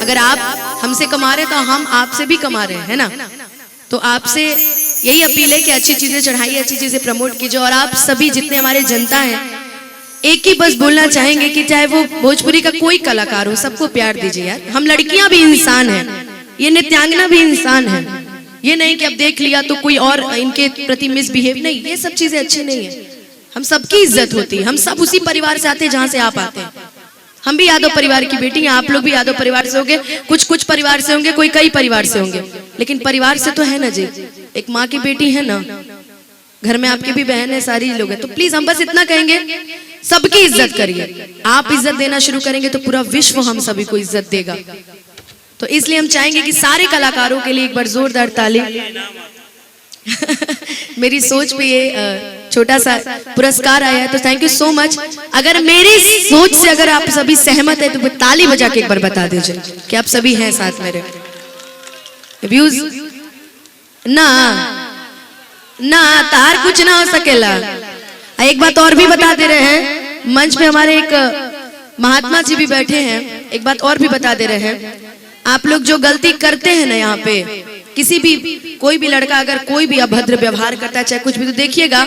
अगर आप हमसे कमा रहे तो हम आपसे भी कमा रहे हैं, है ना। तो आपसे यही अपील है कि अच्छी चीजें चढ़ाइए, अच्छी चीजें प्रमोट कीजिए। और आप सभी जितने हमारे जनता हैं, एक ही बस बोलना चाहेंगे कि चाहे वो भोजपुरी का कोई कलाकार हो, सबको प्यार दीजिए यार। हम लड़कियां भी इंसान हैं, ये नृत्यांगना भी इंसान है। ये नहीं कि अब देख लिया तो कोई और इनके प्रति मिसबिहेव, नहीं, ये सब चीजें अच्छी नहीं है। हम सबकी इज्जत होती है, हम सब उसी परिवार से आते हैं जहां से आप आते हैं। हम भी यादव परिवार की बेटी हैं, आप लोग भी यादव परिवार से होंगे, कुछ परिवार से होंगे, कोई कई परिवार से होंगे, लेकिन परिवार से तो है ना जी। एक माँ की बेटी है ना, घर में आपकी भी बहन है, सारी लोग हैं। तो प्लीज हम बस इतना कहेंगे, सबकी इज्जत करिए। आप इज्जत देना शुरू करेंगे तो पूरा विश्व हम सभी को इज्जत देगा। तो इसलिए हम चाहेंगे कि सारे कलाकारों के लिए एक बार जोरदार ताली। मेरी सोच पे ये छोटा सा पुरस्कार आया है, तो थैंक यू सो मच। अगर मेरी सोच से अगर आप सभी सहमत है तो ताली बजा के एक बार बता दीजिए कि आप सभी हैं साथ मेरे। व्यूज ना ना तार कुछ ना हो सकेला। एक बात और भी बता दे रहे हैं, मंच पे हमारे एक महात्मा जी भी बैठे हैं, एक बात और भी बता दे रहे हैं। आप लोग जो गलती करते हैं ना, यहाँ पे किसी भी कोई भी लड़का अगर कोई भी अभद्र व्यवहार करता है, चाहे कुछ भी, तो देखिएगा,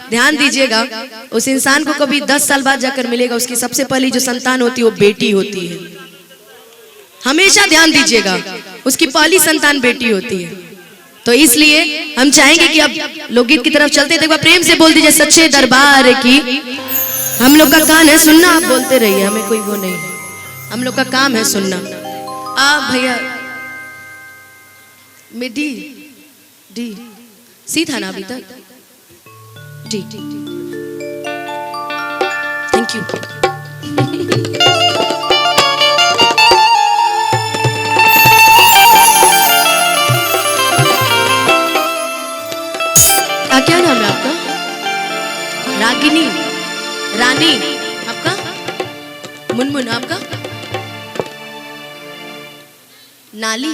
ध्यान दीजिएगा, उस इंसान को कभी 10 साल बाद जाकर मिलेगा, उसकी सबसे पहली जो संतान होती है वो बेटी होती है। हमेशा ध्यान दीजिएगा, उसकी पहली संतान बेटी होती है। तो इसलिए हम चाहेंगे कि अब लोकगीत की तरफ चलते हैं। एक बार प्रेम से बोल दीजिए, सच्चे दरबार की। हम लोग का कान है सुनना, आप बोलते रहिए, हमें कोई वो नहीं है, हम लोग का काम है सुनना। आप भैया में डी सी था ना अभी तक, डी थैंक यू। क्या नाम है आपका? रागिनी, रानी आपका? मुनमुन आपका? नाली,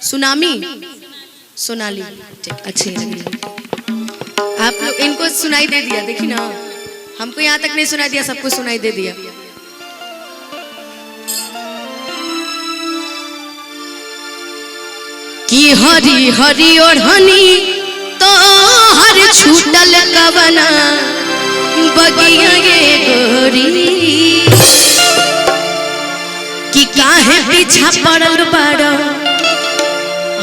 सुनामी, सोनाली, ठीक, अच्छे आप लोग। इनको सुनाई दे दिया, देखी ना, हमको यहाँ तक नहीं सुनाई दिया, सबको सुनाई दे दिया। कि हरी हरी ओढ़नी तो हर छूटल कवना बगिया ये गोरी, कि काहे पीछा पड़ल बाड़ा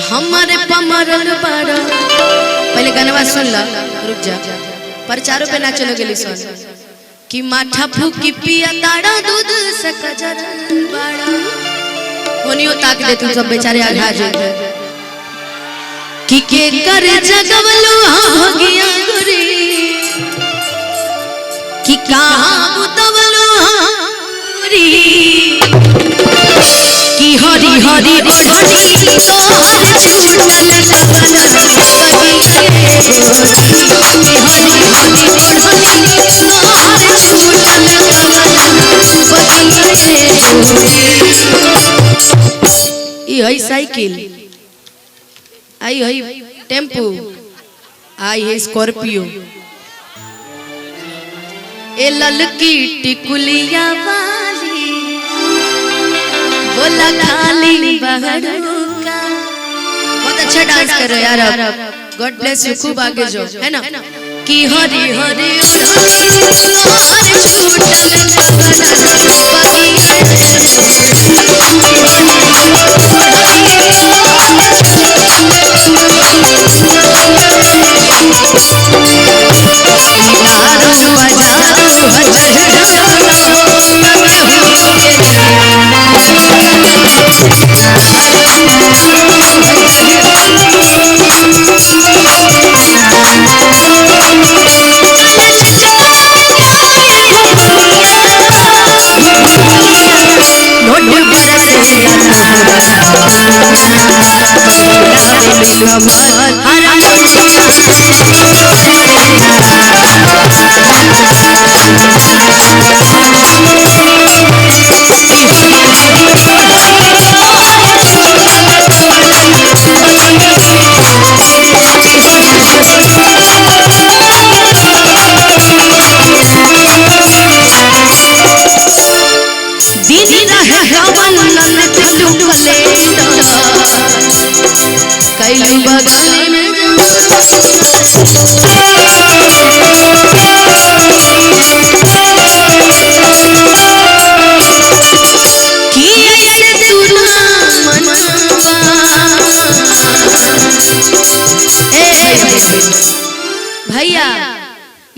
हमारे पमरल बाड़ा। पहले गाना सुन ला, रुक जा, प्रचारों पे ना चलो गेली सुन। कि माठा फूकी पिया ताड़ा दूध से कजरल बाड़ा, होनियो ताक दे तू सब बेचारे आघा जाते। कि के कर जगवलू भगिया गोरी, कि कहां बुतवलू गोरी, कि हरी हरी ओढ़नी तो हर छूटल कवना बगिया गोरी, कि हरी हरी ओढ़नी तो हर छूटल कवना बगिया गोरी। ई है साइकिल, आई है टेम्पू, आई है स्कॉर्पियो, ए ललकी टिकुलिया वाली बोला खाली बहरू का। बहुत अच्छा डांस कर रहे हो यार आप, गॉड ब्लेस यू, खूब आगे जो है ना। कि हरी हरी ओढ़नी तो हर छूटल दिन रहे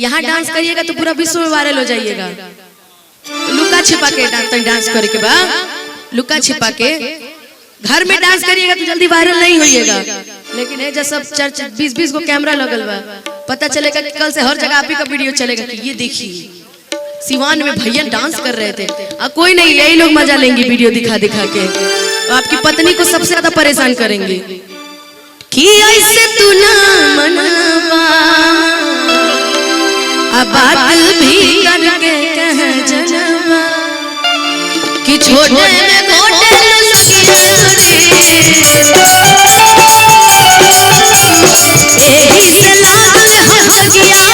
यहाँ डांस करिएगा तो पूरा विश्व में वायरल हो जाइएगा। लुका छिपा के डांस करके बा, लुका छिपा के घर में डांस करिएगा तो जल्दी वायरल नहीं होइएगा। लेकिन ये जब सब 20-20 को कैमरा लगल बा, पता चलेगा कि कल से हर जगह आप ही का वीडियो चलेगा कि ये देखिए सिवान में भैया डांस कर रहे थे। कोई नहीं, यही लोग मजा लेंगे वीडियो दिखा दिखा के। आपकी पत्नी को सबसे ज्यादा परेशान करेंगे कि ऐसे तू ना मनवा, अब बात भी करके कह जनवा कि छोटे में गोटे लगिया रे, एही से लागल हंस गया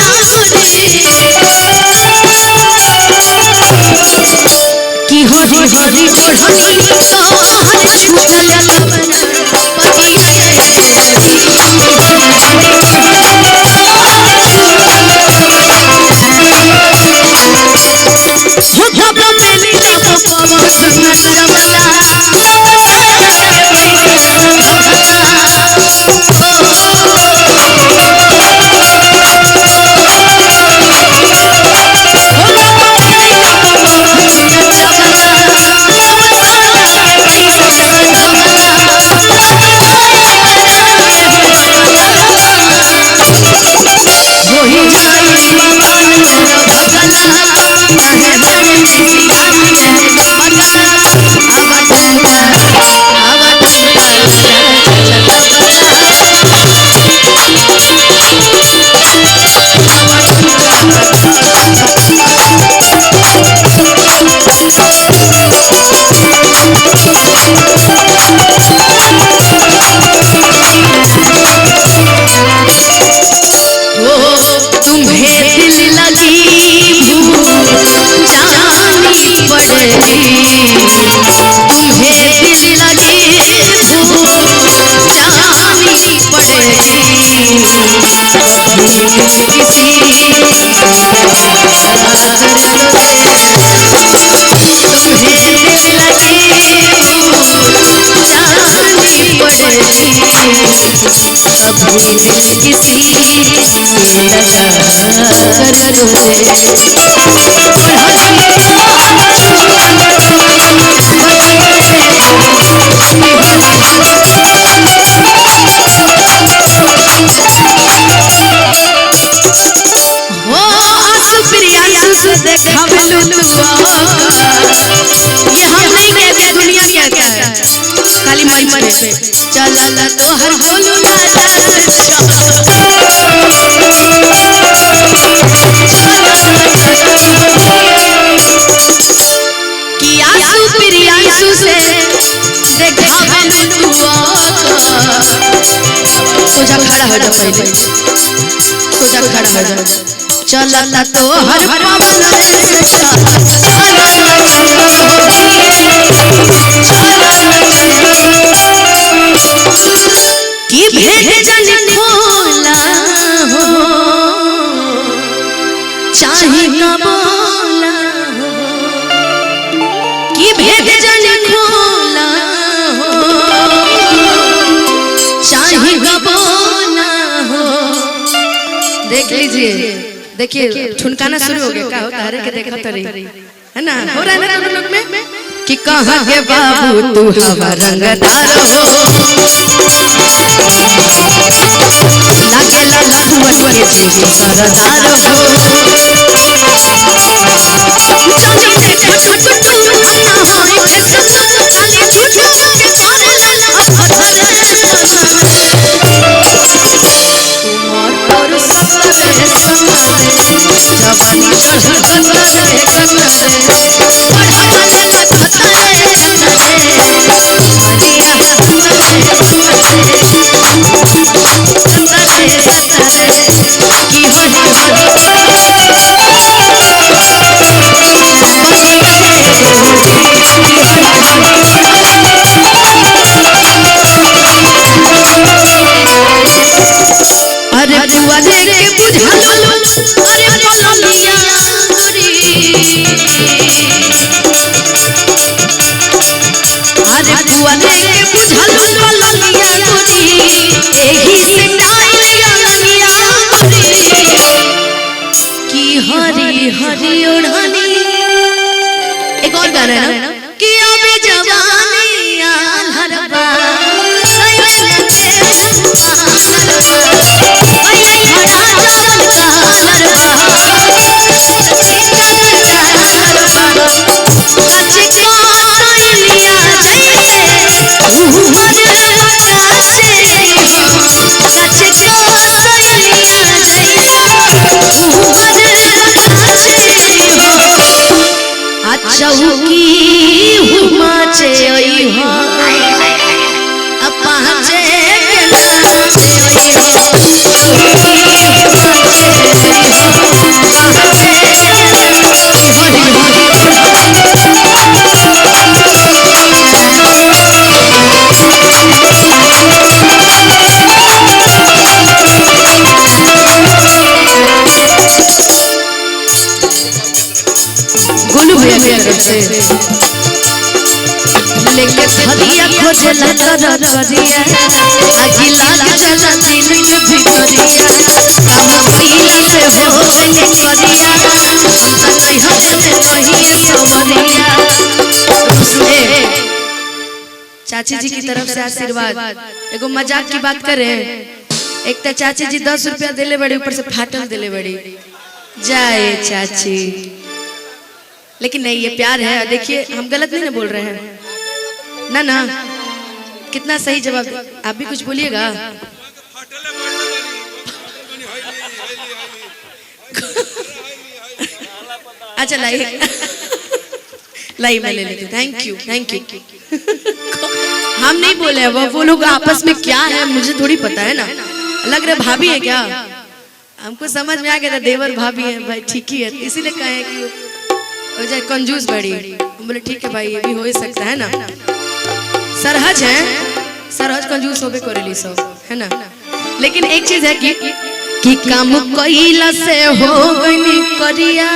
कि हरी हरी चढ़नी तो हर छुटल खाली मन से चला तो हर बोलू ना कि आंसू प्रियांशु से देखावे तू सोजा खड़ा हो जा, पहले सोजा खड़ा हो जा। चला तो हर पवन कि भेद जन खोला हो चाहे न बोला हो, कि भेद जन खोला हो चाहे न बोला हो। देख लीजिए, देखिए ठुनकाना शुरू हो गया। क्या होता है कि देखा तो रही है ना, हो रहा है ना लोग में कि कहाँ के बाबू तू हवा रंगदार हो, लागे लाला कुंवर के जैसे सरदार हो। जानी से छट तू ना होई के ससुर खाली झूठो के करे लला उमर पर ससुर जवानी चढ़ गसरे अरे बुआ दे के बुझा लो, अरे बोलिया अरे बुआ दे के बुझा लो बोलिया गोरी, एही से डालिया लगिया गोरी गाना है ना कि अबे जवानी हरबा चौकी हुमाचे ओई हो अपाचे के नाचे ओई हो चौकी हुमाचे ओई हो अपाचे गोलू भैया की तरफ से लेके खदिया खोजे लगा रजिया आगी लाल चला दिल के भीतरिया काम कइला से हो गई करिया हम त नहीं हटले नहीं सवरिया सुने चाची जी की तरफ से आशीर्वाद एगो मजाक की बात करे एक तो चाची जी 10 रुपया देले बड़ी ऊपर से फाटल देले बड़ी जाए चाची लेकिन नहीं ये प्यार है देखिए हम गलत नहीं ना बोल रहे हैं ना ना कितना सही जवाब आप भी कुछ बोलिएगा अच्छा लाई लाई मैं ले लेती थैंक यू हम नहीं बोले वो लोग आपस में क्या है मुझे थोड़ी पता है ना लग रहा भाभी है क्या हमको समझ में आ गया था देवर भाभी है भाई ठीक ही है इसीलिए कहे कि कंजूस बड़ी बोले ठीक है भाई ये भी हो ही सकता है ना सरहज है सरहज कंजूस होबे करेली सब है ना लेकिन एक चीज है कि काम कइला से हो गई करिया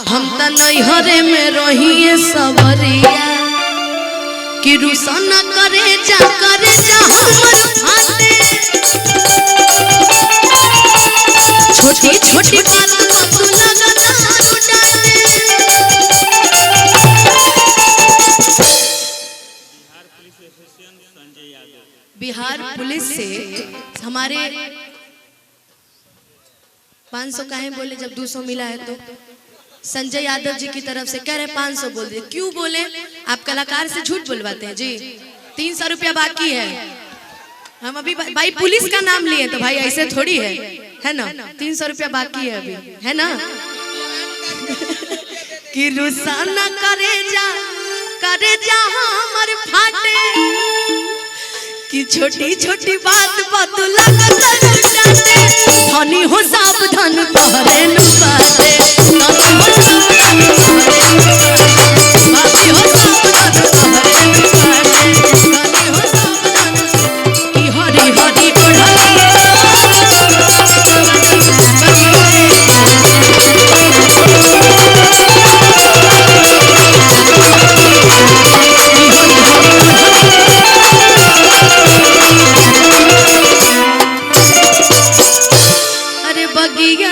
हम त नैहरे में रहिए सबरिया कि रुसन करे जा हमर फाटे छोटी छोटी बात तू लगा बिहार पुलिस से हमारे 500 काहे बोले जब 200 मिला है तो संजय यादव जी की तरफ से कह रहे 500 बोल दिए क्यों बोले आप कलाकार से झूठ बुलवाते हैं जी 300 रुपया बाकी है हम अभी भाई पुलिस का नाम लिए तो भाई ऐसे थोड़ी है ना 300 रुपया बाकी है अभी है ना कि रुसाना करे जा हमर फाटे कि छोटी छोटी बात धनी हो सावधान तोहरे न बाटे धनी हो सावधान भाभी हो सावधान तोहरे न बाटे धनी हो सावधान कि हरी हरी बगिया